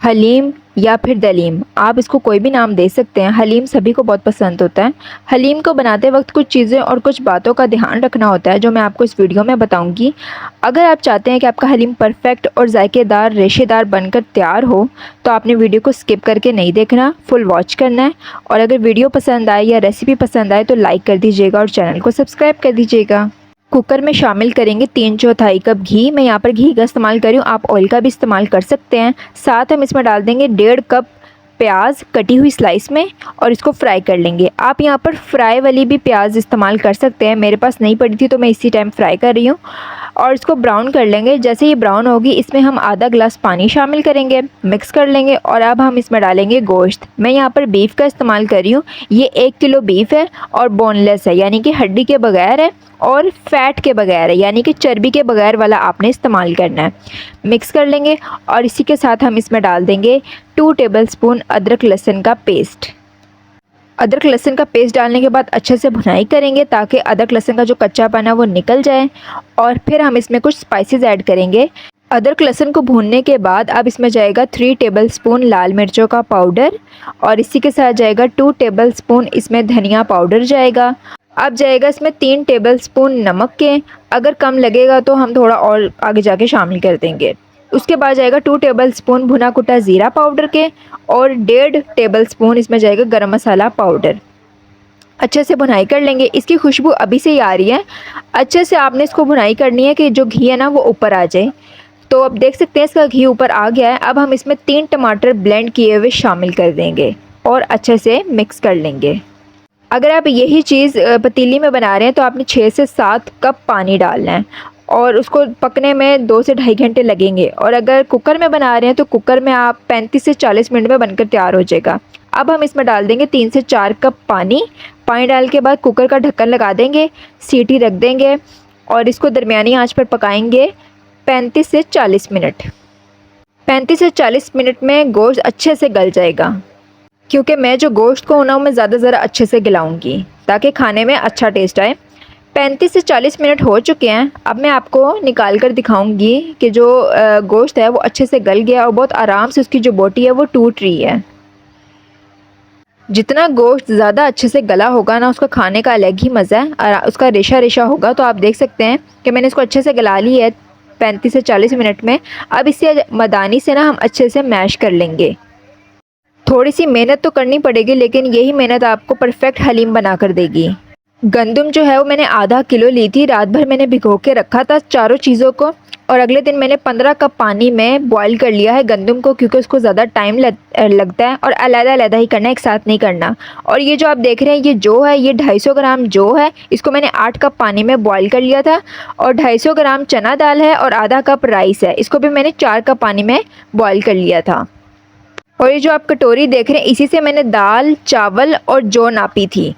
हलीम या फिर दलीम, आप इसको कोई भी नाम दे सकते हैं। हलीम सभी को बहुत पसंद होता है। हलीम को बनाते वक्त कुछ चीज़ें और कुछ बातों का ध्यान रखना होता है जो मैं आपको इस वीडियो में बताऊंगी। अगर आप चाहते हैं कि आपका हलीम परफेक्ट और जायकेदार रेशेदार बनकर तैयार हो तो आपने वीडियो को स्किप करके नहीं देखना, फुल वॉच करना है। और अगर वीडियो पसंद आए या रेसिपी पसंद आए तो लाइक कर दीजिएगा और चैनल को सब्सक्राइब कर दीजिएगा। कुकर में शामिल करेंगे 3/4 कप घी। मैं यहाँ पर घी का इस्तेमाल कर रही हूँ, आप ऑयल का भी इस्तेमाल कर सकते हैं। साथ हम इसमें डाल देंगे 1.5 कप प्याज कटी हुई स्लाइस में और इसको फ्राई कर लेंगे। आप यहाँ पर फ्राई वाली भी प्याज इस्तेमाल कर सकते हैं, मेरे पास नहीं पड़ी थी तो मैं इसी टाइम फ्राई कर रही हूँ। और इसको ब्राउन कर लेंगे। जैसे ये ब्राउन होगी इसमें हम आधा ग्लास पानी शामिल करेंगे, मिक्स कर लेंगे और अब हम इसमें डालेंगे गोश्त। मैं यहाँ पर बीफ का इस्तेमाल कर रही हूँ। ये 1 किलो बीफ है और बोनलेस है, यानी कि हड्डी के बगैर है और फैट के बगैर है, यानी कि चर्बी के बगैर वाला आपने इस्तेमाल करना है। मिक्स कर लेंगे और इसी के साथ हम इसमें डाल देंगे 2 टेबलस्पून अदरक लहसुन का पेस्ट। अदरक लहसुन का पेस्ट डालने के बाद अच्छे से भुनाई करेंगे ताकि अदरक लहसुन का जो कच्चापन है वो निकल जाए। और फिर हम इसमें कुछ स्पाइसेस ऐड करेंगे। अदरक लहसुन को भूनने के बाद अब इसमें जाएगा 3 टेबलस्पून लाल मिर्चों का पाउडर और इसी के साथ जाएगा 2 टेबलस्पून इसमें धनिया पाउडर जाएगा। अब जाएगा इसमें 3 टेबलस्पून नमक के, अगर कम लगेगा तो हम थोड़ा और आगे जाके शामिल कर देंगे। उसके बाद जाएगा 2 टेबलस्पून भुना कुटा ज़ीरा पाउडर के और 1.5 टेबलस्पून इसमें जाएगा गरम मसाला पाउडर। अच्छे से भुनाई कर लेंगे। इसकी खुशबू अभी से ही आ रही है। अच्छे से आपने इसको भुनाई करनी है कि जो घी है ना वो ऊपर आ जाए। तो अब देख सकते हैं इसका घी ऊपर आ गया है। अब हम इसमें 3 टमाटर ब्लेंड किए हुए शामिल कर देंगे और अच्छे से मिक्स कर लेंगे। अगर आप यही चीज़ पतीली में बना रहे हैं तो आपने 6 से 7 कप पानी डालना है और उसको पकने में 2 से ढाई घंटे लगेंगे। और अगर कुकर में बना रहे हैं तो कुकर में आप 35 से 40 मिनट में बनकर तैयार हो जाएगा। अब हम इसमें डाल देंगे 3 से 4 कप पानी। पानी डाल के बाद कुकर का ढक्कन लगा देंगे, सीटी रख देंगे और इसको दरमियानी आंच पर पकाएंगे 35 से 40 मिनट। 35 से 40 मिनट में गोश्त अच्छे से गल जाएगा, क्योंकि मैं जो गोश्त को ना मैं ज़रा अच्छे से गलाऊंगी ताकि खाने में अच्छा टेस्ट आए। 35 से 40 मिनट हो चुके हैं। अब मैं आपको निकाल कर दिखाऊंगी कि जो गोश्त है वो अच्छे से गल गया और बहुत आराम से उसकी जो बोटी है वो टूट रही है। जितना गोश्त ज़्यादा अच्छे से गला होगा ना उसका खाने का अलग ही मज़ा है और उसका रेशा रेशा होगा। तो आप देख सकते हैं कि मैंने इसको अच्छे से गला ली है 35 से 40 मिनट में। अब इसे मदानी से ना हम अच्छे से मैश कर लेंगे। थोड़ी सी मेहनत तो करनी पड़ेगी लेकिन यही मेहनत आपको परफेक्ट हलीम बना कर देगी। गंदम जो है वो मैंने आधा किलो ली थी। रात भर मैंने भिगो के रखा था चारों चीज़ों को और अगले दिन मैंने 15 कप पानी में बॉईल कर लिया है गंदम को, क्योंकि उसको ज़्यादा टाइम लगता है और अलग-अलग ही करना है, एक साथ नहीं करना। और ये जो आप देख रहे हैं ये जो है ये 250 ग्राम जो है, इसको मैंने 8 कप पानी में बॉईल कर लिया था। और 250 ग्राम चना दाल है और आधा कप राइस है, इसको भी मैंने 4 कप पानी में बॉईल कर लिया था। और ये जो आप कटोरी देख रहे हैं इसी से मैंने दाल, चावल और जौ नापी थी।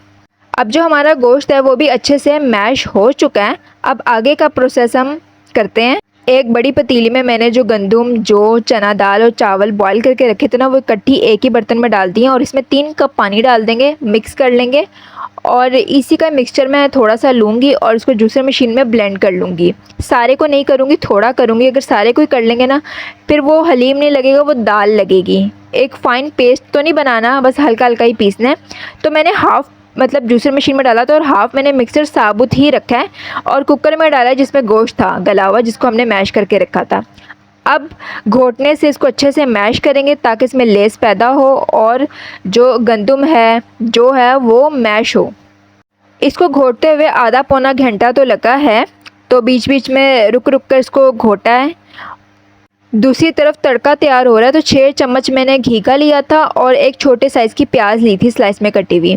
अब जो हमारा गोश्त है वो भी अच्छे से मैश हो चुका है। अब आगे का प्रोसेस हम करते हैं। एक बड़ी पतीली में मैंने जो गंदम, जौ, चना दाल और चावल बॉईल करके रखे थे ना वो इकट्ठी एक ही बर्तन में डाल दिए और इसमें 3 कप पानी डाल देंगे, मिक्स कर लेंगे। और इसी का मिक्सचर मैं थोड़ा सा लूँगी और उसको जूसर मशीन में ब्लेंड कर लूँगी। सारे को नहीं करूँगी, थोड़ा करूँगी। अगर सारे को ही कर लेंगे ना फिर वो हलीम नहीं लगेगा, वो दाल लगेगी। एक फ़ाइन पेस्ट तो नहीं बनाना, बस हल्का हल्का ही पीसना है। तो मैंने हाफ़ मतलब जूसर मशीन में डाला था और हाफ़ मैंने मिक्सर साबुत ही रखा है और कुकर में डाला है जिसमें गोश्त था गला हुआ जिसको हमने मैश करके रखा था। अब घोटने से इसको अच्छे से मैश करेंगे ताकि इसमें लेस पैदा हो और जो गंदम है जो है वो मैश हो। इसको घोटते हुए आधा पौना घंटा तो लगा है, तो बीच बीच में रुक रुक कर इसको घोटा है। दूसरी तरफ तड़का तैयार हो रहा है। तो 6 चम्मच मैंने घी का लिया था और एक छोटे साइज़ की प्याज ली थी स्लाइस में कटी हुई।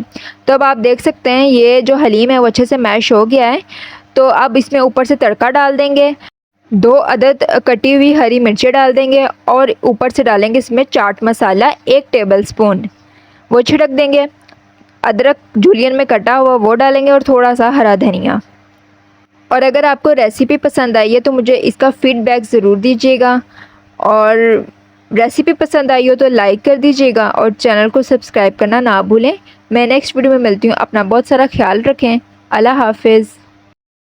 तो अब आप देख सकते हैं ये जो हलीम है वो अच्छे से मैश हो गया है। तो अब इसमें ऊपर से तड़का डाल देंगे, 2 अदद कटी हुई हरी मिर्चें डाल देंगे और ऊपर से डालेंगे इसमें चाट मसाला 1 टेबलस्पून वो छिड़क देंगे। अदरक जूलियन में कटा हुआ वो डालेंगे और थोड़ा सा हरा धनिया। और अगर आपको रेसिपी पसंद आई है तो मुझे इसका फ़ीडबैक ज़रूर दीजिएगा और रेसिपी पसंद आई हो तो लाइक कर दीजिएगा और चैनल को सब्सक्राइब करना ना भूलें। मैं नेक्स्ट वीडियो में मिलती हूँ। अपना बहुत सारा ख्याल रखें। अल्लाह हाफिज़।